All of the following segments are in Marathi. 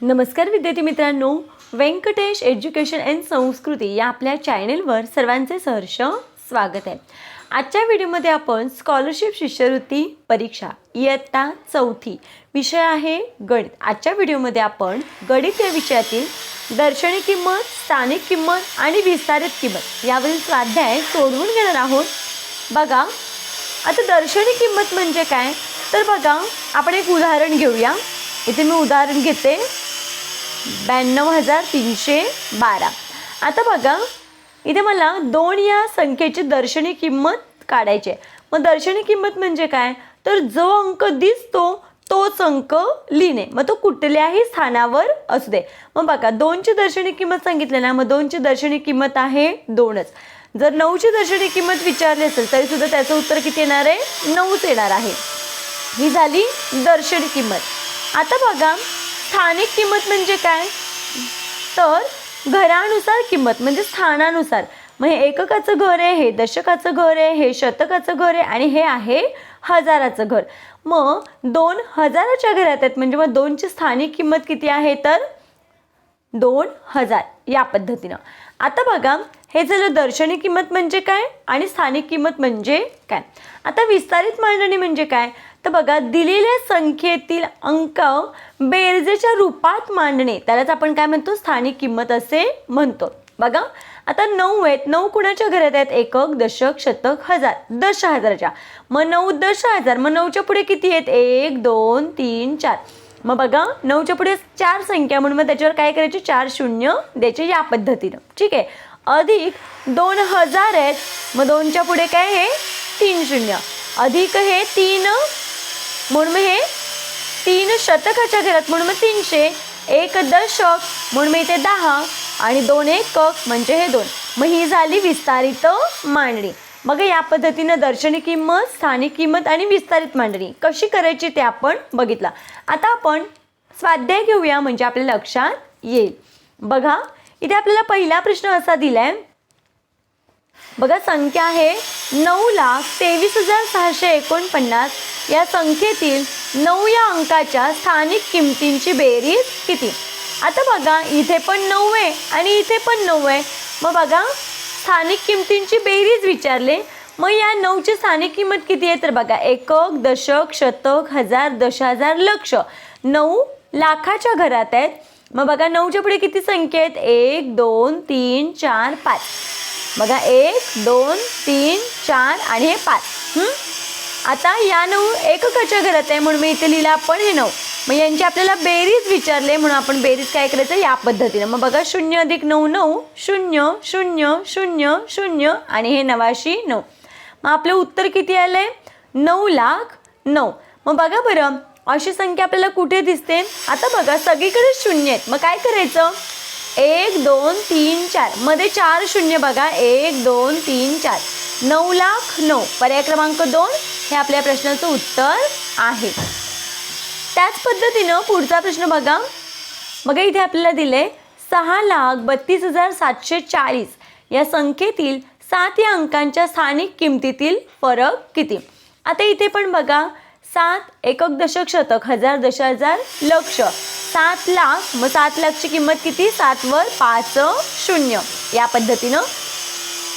नमस्कार विद्यार्थी मित्रांनो, व्यंकटेश एज्युकेशन अँड संस्कृती या आपल्या चॅनेलवर सर्वांचे सहर्ष स्वागत आहे। आजच्या व्हिडिओमध्ये आपण स्कॉलरशिप शिष्यवृत्ती परीक्षा इयत्ता 4 विषय आहे गणित। आजच्या व्हिडिओमध्ये आपण गणित या विषयातील दर्शनी किंमत, स्थानिक किंमत आणि विस्तारित किंमत यावरील स्वाध्याय सोडवून घेणार आहोत। बघा, आता दर्शनी किंमत म्हणजे काय तर बघा, आपण एक उदाहरण घेऊया। इथे मी उदाहरण घेते 92,312। आता बघा, इथे मला 2 या संख्येची दर्शनी किंमत काढायची आहे। मग दर्शनी किंमत म्हणजे काय तर जो अंक दिसतो तोच अंक लिहिणे, मग तो कुठल्याही स्थानावर असू दे। मग बघा, 2 ची दर्शनी किंमत सांगितली ना, मग 2 ची दर्शनी किंमत आहे 2च। जर 9 ची दर्शनी किंमत विचारली असेल तरी सुद्धा त्याचं उत्तर किती येणार आहे 9च येणार आहे। ही झाली दर्शनी किंमत। आता बघा, स्थानिक किंमत म्हणजे काय तर घरानुसार किंमत म्हणजे स्थानानुसार। मग हे एककाचं घर आहे, हे दशकाचं घर आहे, हे शतकाचं घर आहे आणि हे आहे हजाराचं घर। मग 2 हजाराच्या घरात आहेत म्हणजे मग 2 ची स्थानिक किंमत किती आहे तर 2000 या पद्धतीनं। आता बघा, हे झालं दर्शनी किंमत म्हणजे काय आणि स्थानिक किंमत म्हणजे काय। आता विस्तारित मांडणी म्हणजे काय तर बघा, दिलेल्या संख्येतील अंक बेरजेच्या रूपात मांडणे त्यालाच आपण काय म्हणतो स्थानिक किंमत असे म्हणतो। बघा, आता 9 आहेत, 9 कुणाच्या घरात आहेत एकक, दशक, शतक, हजार, दश हजाराच्या। मग 9 दश हजार, मग 9च्या पुढे किती आहेत 1 2 3 4। मग बघा, 9च्या पुढे 4 संख्या म्हणून मग त्याच्यावर काय करायचे 4 शून्य द्यायचे या पद्धतीनं, ठीक आहे। अधिक 2000 आहेत, मग 2च्या पुढे काय हे 3 शून्य, अधिक हे 3 म्हणून हे 3 शतकाच्या घरात म्हणून मग 300, 1 दशक म्हणून मग इथे 10 आणि 2 एकक म्हणजे हे 2। मग ही झाली विस्तारित मांडणी। मग या पद्धतीनं दर्शनी किंमत, स्थानिक किंमत आणि विस्तारित मांडणी कशी करायची ते आपण बघितलं। आता आपण स्वाध्याय घेऊया म्हणजे आपल्या लक्षात येईल। बघा, इथे आपल्याला पहिला प्रश्न असा दिलाय, बघा संख्या आहे 9,23,649 या संख्येतील 9 या अंकाच्या स्थानिक किमतींची बेरीज किती। आता बघा, इथे पण 9 आहे आणि इथे पण 9 आहे। मग बघा, स्थानिक किमतींची बेरीज विचारले, मग या 9 ची स्थानिक किंमत किती आहे तर बघा एकक, दशक, शतक, हजार, दश हजार, लक्ष। 9 लाखाच्या घरात आहेत। मग बघा, 9च्या पुढे किती संख्या आहेत 1 2 3 4 5। बघा 1 2 3 4 आणि हे 5। आता या 9 एककाच्या घरात आहे म्हणून मी इथे लिहिलं आपण हे 9। मग यांची आपल्याला बेरीज विचारले म्हणून आपण बेरीज काय करायचं या पद्धतीनं। मग बघा 0 अधिक 9 9 0 0 0 0 आणि हे 89 9। मग आपलं उत्तर किती आलंय 9,09,000। मग बघा बरं, अशी संख्या आपल्याला कुठे दिसते आता बघा, सगळीकडे शून्य आहेत। मग काय करायचं 1 2 3 4 मध्ये 4 शून्य, बघा 1 2 3 4 9,09,000 पर्याय क्रमांक 2 हे आपल्या प्रश्नाचं उत्तर आहे। त्याच पद्धतीनं पुढचा प्रश्न बघा, इथे आपल्याला दिले 6,32,740 या संख्येतील 7 या अंकांच्या स्थानिक किमतीतील फरक किती। आता इथे पण बघा 7 एकक, दशक, शतक, हजार, दश हजार, लक्ष, 7 लाख। मग 7 लाखची किंमत किती 7 वर 5 शून्य या पद्धतीनं।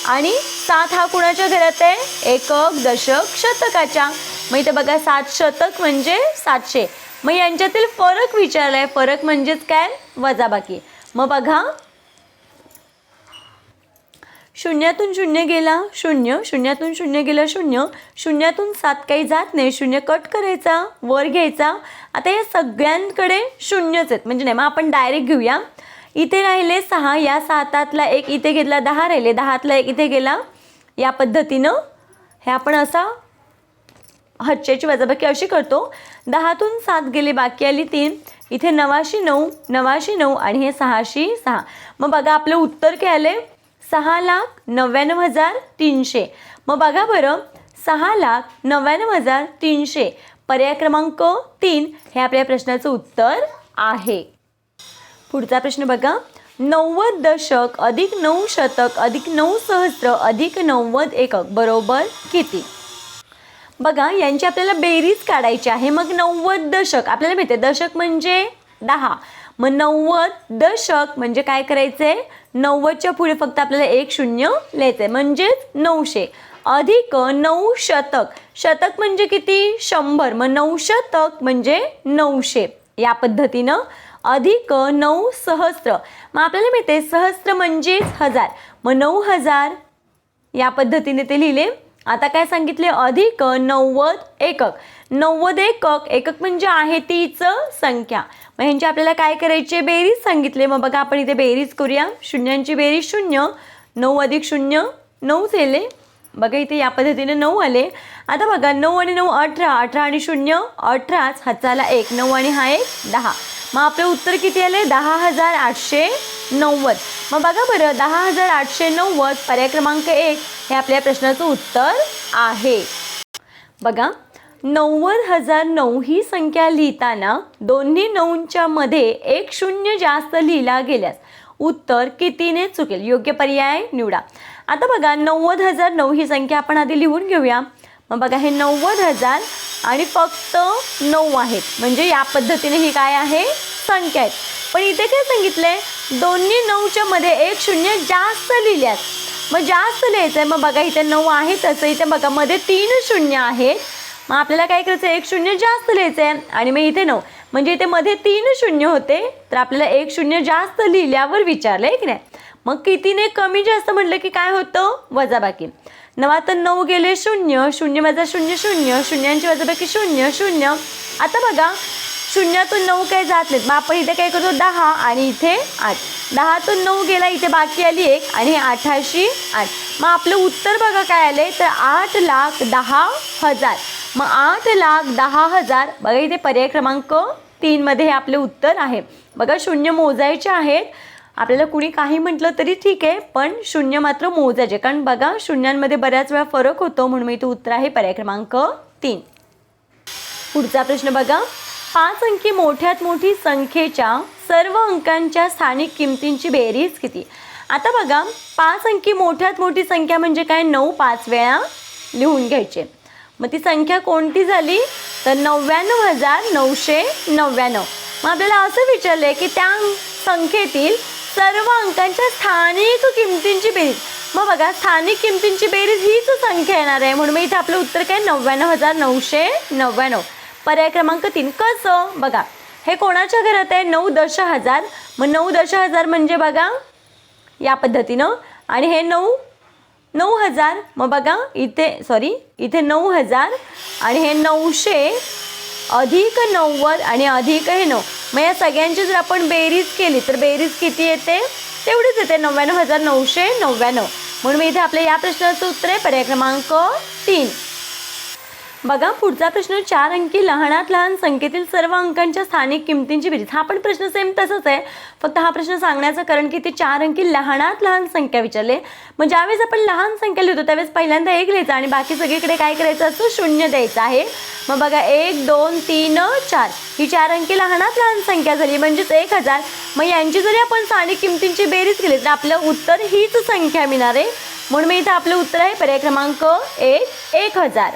आणि 7 हा कुणाच्या घरात आहे एकक, दशक, शतकाच्या। मग इथे बघा 7 शतक म्हणजे 700। मग यांच्यातील फरक विचारलाय, फरक म्हणजेच काय वजाबाकी। मग बघा, शून्यातून 0 गेला 0, शून्यातून 0 गेला 0, शून्यातून 7 काही जात नाही, 0 कट करायचा वर घ्यायचा। आता या सगळ्यांकडे शून्यच आहेत म्हणजे नाही, मग आपण डायरेक्ट घेऊया। इथे राहिले 6, या 7तला 1 इथे घेतला, 10 राहिले, 10तला 1 इथे गेला या पद्धतीनं। हे आपण असा हच्च्याची वजाबाकी अशी करतो। 10तून 7 गेले, बाकी आली 3, इथे 89 89 आणि हे 606। मग बघा, आपलं उत्तर काय आले 6,99,300। मग बघा बरं, 6,99,300 पर्याय क्रमांक 3 हे आपल्या प्रश्नाचं उत्तर आहे। पुढचा प्रश्न बघा, 90 दशक अधिक 9 शतक अधिक 9 सहस्त्र अधिक 90 एकक बरोबर किती। बघा, यांची आपल्याला बेरीज काढायची आहे। मग 90 दशक आपल्याला माहिती आहे, दशक म्हणजे 10. मग 90 दशक म्हणजे काय करायचंय, 90च्या पुढे फक्त आपल्याला एक शून्य लिहायचंय म्हणजेच 900 अधिक 9 शतक. शतक म्हणजे किती, 100. मग 9 शतक म्हणजे 900. या पद्धतीनं अधिक 9 सहस्त्र. मग आपल्याला माहिती सहस्त्र म्हणजेच 1000. मग 9000 या पद्धतीने ते लिहिले. आता काय सांगितले, अधिक 90 एकक. 90 एकक, एकक म्हणजे आहे तीच संख्या. मग ह्यांची आपल्याला काय करायची, बेरीज सांगितले. मग बघा आपण इथे बेरीज करूया. शून्यांची बेरीज 0, 9 अधिक 0 9 झाले. बघा इथे या पद्धतीने 9 आले. आता बघा 9 आणि 9 18, 18 आणि 0 18, हाताला 1, 9 आणि हा 1 10. मग आपले उत्तर किती आले, 10,890. मग बघा बरं, 10,890 पर्याय क्रमांक 1 हे आपल्या प्रश्नाचं उत्तर आहे. बघा 90,009 ही संख्या लिहिताना दोन्ही 9च्या मध्ये एक शून्य जास्त लिहिला गेल्यास उत्तर कितीने चुकेल, योग्य पर्याय निवडा. आता बघा 90,009 ही संख्या आपण आधी लिहून घेऊया. मग बघा हे 90,000 आणि फक्त 9 आहेत म्हणजे या पद्धतीने ही काय आहे, संख्या आहेत. पण इथे काय सांगितलंय, दोन्ही 9च्या मध्ये एक शून्य जास्त लिहिल्यास. मग जास्त लिहायचं आहे. मग बघा इथे 9 आहे तसं इथे बघा मध्ये 3 शून्य आहेत. मग आपल्याला काय करायचं, एक शून्य जास्त लिहायचं आहे. आणि मग इथे 9 म्हणजे इथे मध्ये 3 शून्य होते तर आपल्याला एक शून्य जास्त लिहिल्यावर विचारलं आहे की नाही. मग कितीने कमी जास्त म्हटलं की काय होतं, वजाबाकी. 9 9 गेले 0, 0 वजा 0 0, शून्यांची वजाबाकी 0 0. आता बघा शून्यातून 9 काही जात नाहीत. मग आपण इथे काय करतो 10 आणि इथे 8. 10तून 9 गेला, इथे बाकी आली 1 आणि 88 8. मग आपलं उत्तर बघा काय आले तर 8,10,000. मग 8,10,000 बघा इथे पर्याय क्रमांक 3 मध्ये हे आपले उत्तर आहे. बघा शून्य मोजायचे आहेत. आपल्याला कुणी काही म्हटलं तरी ठीक आहे पण शून्य मात्र मोजायचे, कारण बघा शून्यांमध्ये बऱ्याच वेळा फरक होतो. म्हणून इथे उत्तर आहे पर्याय क्रमांक 3. पुढचा प्रश्न बघा, 5 अंकी मोठ्यात मोठी संख्येच्या सर्व अंकांच्या स्थानिक किमतींची बेरीज किती. आता बघा 5 अंकी मोठ्यात मोठी संख्या म्हणजे काय, 9 5 वेळा लिहून घ्यायचे. मग ती संख्या कोणती झाली तर 99,999. मग आपल्याला असं विचारलं आहे की त्या संख्येतील सर्व अंकांच्या स्थानिक किमतींची बेरीज. मग बघा स्थानिक किमतींची बेरीज हीच संख्या येणार आहे म्हणून इथे आपलं उत्तर काय 99,999. पर्याय क्रमांक 3. कसं बघा, हे कोणाच्या घरात आहे, 9 दशहजार. मग 9 दशहजार म्हणजे बघा या पद्धतीनं आणि हे 9,000. मग बघा इथे 9,000 आणि हे 900 अधिक 90 आणि अधिक हे 9. मग या सगळ्यांची जर आपण बेरीज केली तर बेरीज किती येते, तेवढीच येते 99,999. म्हणून इथे आपल्या या प्रश्नाचं उत्तर आहे पर्याय क्रमांक 3. बघा पुढचा प्रश्न, 4 अंकी लहानात लहान संख्येतील सर्व अंकांच्या स्थानिक किमतींची बेरीज. हा पण प्रश्न सेम तसंच आहे, फक्त हा प्रश्न सांगण्याचं कारण की ते 4 अंकी लहानात लहान संख्या विचारले. मग ज्यावेळेस आपण लहान संख्या लिहितो त्यावेळेस पहिल्यांदा 1 लिहायचा आणि बाकी सगळीकडे काय करायचं असतं, 0 द्यायचं आहे. मग बघा 1 2 3 4 ही 4 अंकी लहानात लहान संख्या झाली म्हणजेच 1000. मग यांची जरी आपण स्थानिक किमतींची बेरीज केली तर आपलं उत्तर हीच संख्या मिळणार आहे. म्हणून इथे आपलं उत्तर आहे पर्याय क्रमांक 1 1000.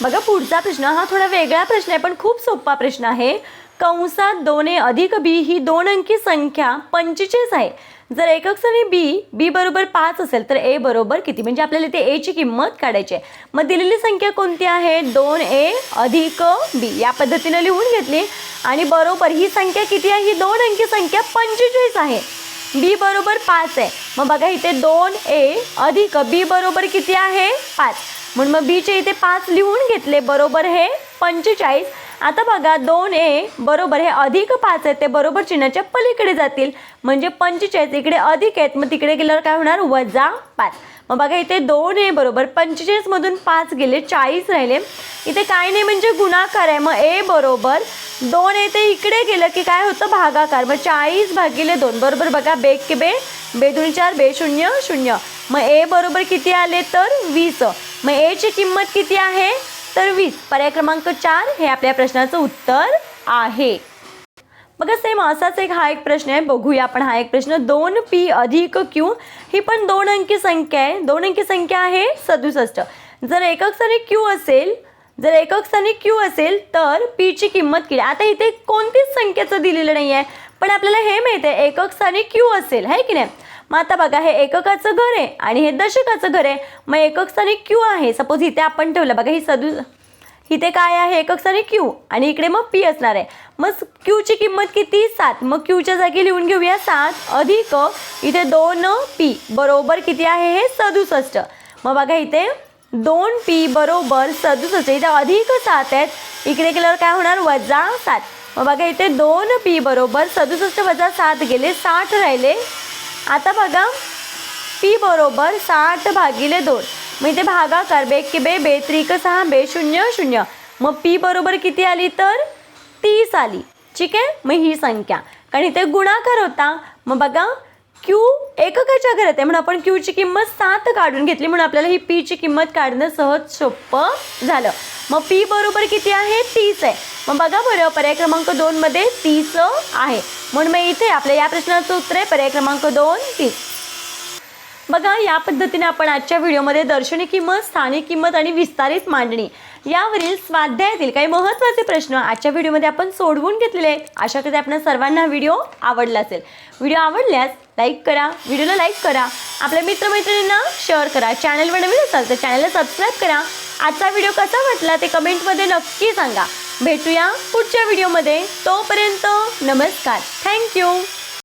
बघा पुढचा प्रश्न हा थोडा वेगळा प्रश्न आहे पण खूप सोपा प्रश्न आहे. कंसात 2a अधिक b ही 2 अंकी संख्या 45 आहे. जर एकक श्रेणी b बरोबर 5 असेल तर a बरोबर किती, म्हणजे आपल्याला ते a ची किंमत काढायची आहे. मग दिलेली संख्या कोणती आहे, 2a अधिक b या पद्धतीने लिहून घेतली आणि बरोबर ही संख्या किती आहे, ही 2 अंकी संख्या 45 आहे. b बरोबर 5 आहे. मग बघा इथे 2a अधिक b बरोबर किती आहे, 5. म्हणून मग b चे इथे 5 लिहून घेतले, बरोबर हे 45. आता बघा 2a बरोबर हे अधिक 5 आहे ते बरोबर चिन्हाच्या पलीकडे जातील म्हणजे 45 इकडे अधिक आहेत मग तिकडे गेल्यावर काय होणार, वजा 5. मग बघा इथे 2a बरोबर 45 मधून 5 गेले 40 राहिले. इथे काय नाही म्हणजे गुणाकार आहे. मग a बरोबर 2a ते इकडे गेलं की काय होतं, भागाकार. मग 40 भागिले 2 बरोबर बघा बेक के बे, बे 2 4 बे 0 0. मग a बरोबर किती आले तर 20. मग a ची किंमत किती आहे तर 20. पर्याय क्रमांक 4 हे आपल्या प्रश्नाचं उत्तर आहे. बघा सेम असाच हा एक प्रश्न आहे, बघूया आपण हा एक प्रश्न. 2p अधिक q ही पण 2 अंकी संख्या आहे. 2 अंकी संख्या आहे 67. जर एकक श्रेणी q असेल जर एकक स्थानी क्यू असेल तर पी ची किंमत किती. आता इथे कोणतीच संख्येचं दिलेलं नाही आहे, पण आपल्याला हे माहिती आहे एकक स्थानी क्यू असेल, आहे की नाही. मग आता बघा हे एककाचं घर आहे आणि हे दशकाचं घर आहे. मग एकक स्थानी क्यू आहे. सपोज इथे आपण ठेवलं बघा ही इथे काय आहे एकक स्थानी क्यू आणि इकडे मग पी असणार आहे. मग क्यूची किंमत किती 7. मग क्यूच्या जागी लिहून घेऊया 7 अधिक इथे 2p बरोबर किती आहे हे 67. मग बघा इथे 2p बरोबर 67. इथे अधिक 7 आहेत, इकडे केल्यावर काय होणार वजा 7. मग बघा इथे 2p बरोबर 67 वजा 7 गेले 60 राहिले. आता बघा p बरोबर 60 भागिले 2. मग इथे भागाकार बेक बे बे त्रिक 6 बे 0 0. मग p बरोबर किती आली तर 30 आली. ठीक आहे. मग ही संख्या कारण इथे गुणाकार होता. मग बघा क्यू एककाच्या घरात आहे म्हणून आपण क्यूची किंमत 7 काढून घेतली म्हणून आपल्याला ही पी ची किंमत काढणं सहज सोपं झालं. मग पी बरोबर किती आहे 30 आहे. मग बघा बरं पर्याय क्रमांक 2 मध्ये 30 आहे म्हणून मग इथे आपल्या या प्रश्नाचं उत्तर आहे पर्याय क्रमांक 2 30. बघा या पद्धतीने आपण आजच्या व्हिडिओमध्ये दर्शनी किंमत, स्थानिक किंमत आणि विस्तारित मांडणी यावरील स्वाध्यायातील काही महत्त्वाचे प्रश्न आजच्या व्हिडिओमध्ये आपण सोडवून घेतलेले आहेत. आशा करते आपल्या सर्वांना व्हिडिओ आवडला असेल. व्हिडिओ आवडल्यास लाईक करा, व्हिडिओला लाईक करा, आपल्या मित्रमैत्रिणींना शेअर करा. चॅनलवर नवीन असाल तर चॅनलला सबस्क्राईब करा. आजचा व्हिडिओ कसा वाटला ते कमेंटमध्ये नक्की सांगा. भेटूया पुढच्या व्हिडिओमध्ये. तोपर्यंत नमस्कार. थँक्यू.